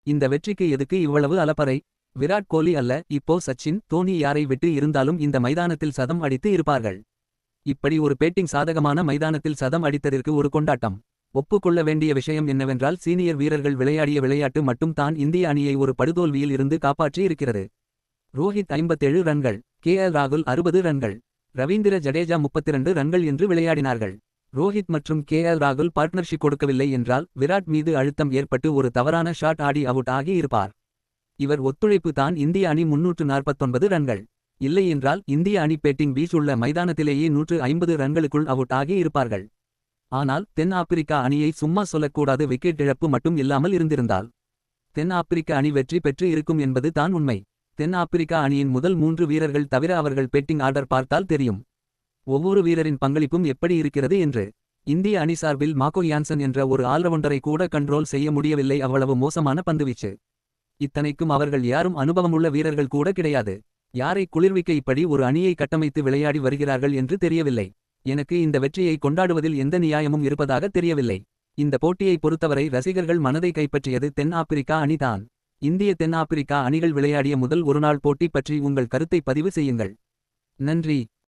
இந்த வெற்றிக்கு எதுக்கு இவ்வளவு அலப்பறை? விராட் கோலி அல்ல, இப்போ சச்சின், தோனி யாரை விட்டு இருந்தாலும் இந்த மைதானத்தில் சதம் அடித்து இருப்பார்கள். இப்படி ஒரு பேட்டிங் சாதகமான மைதானத்தில் சதம் அடித்ததற்கு ஒரு கொண்டாட்டம். ஒப்புக்கொள்ள வேண்டிய விஷயம் என்னவென்றால், சீனியர் வீரர்கள் விளையாடிய விளையாட்டு மட்டும் தான் இந்திய அணியை ஒரு படுதோல்வியில் இருந்து காப்பாற்றி இருக்கிறது. ரோஹித் 57 ரன்கள், ராகுல் 60 ரன்கள், ரவீந்திர ஜடேஜா 32 ரன்கள் என்று விளையாடினார்கள். ரோஹித் மற்றும் ராகுல் பார்ட்னர்ஷிப் கொடுக்கவில்லை என்றால் விராட் மீது அழுத்தம் ஏற்பட்டு ஒரு தவறான ஷாட் ஆடி அவுட் ஆகி இருப்பார். இவர் ஒத்துழைப்பு தான் இந்திய அணி 349 ரன்கள். இல்லையென்றால் இந்திய அணி பேட்டிங் பீச் உள்ள மைதானத்திலேயே 150 ரன்களுக்குள் அவுட் ஆகி இருப்பார்கள். ஆனால் தென் ஆப்பிரிக்கா அணியை சும்மா சொல்லக்கூடாது. விக்கெட் இழப்பு மட்டும் இல்லாமல் இருந்திருந்தால் தென் ஆப்பிரிக்க அணி வெற்றி பெற்று இருக்கும் என்பது தான் உண்மை. தென் ஆப்பிரிக்கா அணியின் முதல் 3 வீரர்கள் தவிர அவர்கள் பேட்டிங் ஆர்டர் பார்த்தால் தெரியும் ஒவ்வொரு வீரரின் பங்களிப்பும் எப்படி இருக்கிறது என்று. இந்திய அணி சார்பில் மார்க்கோ யான்சன் என்ற ஒரு ஆல்ரவுண்டரை கூட கண்ட்ரோல் செய்ய முடியவில்லை. அவ்வளவு மோசமான பந்துவீச்சு. இத்தனைக்கும் அவர்கள் யாரும் அனுபவமுள்ள வீரர்கள் கூட கிடையாது. யாரை குளிர்விக்க இப்படி ஒரு அணியை கட்டமைத்து விளையாடி வருகிறார்கள் என்று தெரியவில்லை. எனக்கு இந்த வெற்றியை கொண்டாடுவதில் எந்த நியாயமும் இருப்பதாக தெரியவில்லை. இந்த போட்டியை பொறுத்தவரை ரசிகர்கள் மனதை கைப்பற்றியது தென் ஆப்பிரிக்கா அணிதான். இந்திய தென் ஆப்பிரிக்கா அணிகள் விளையாடிய முதல் ஒருநாள் போட்டி பற்றி உங்கள் கருத்தை பதிவு செய்யுங்கள். நன்றி.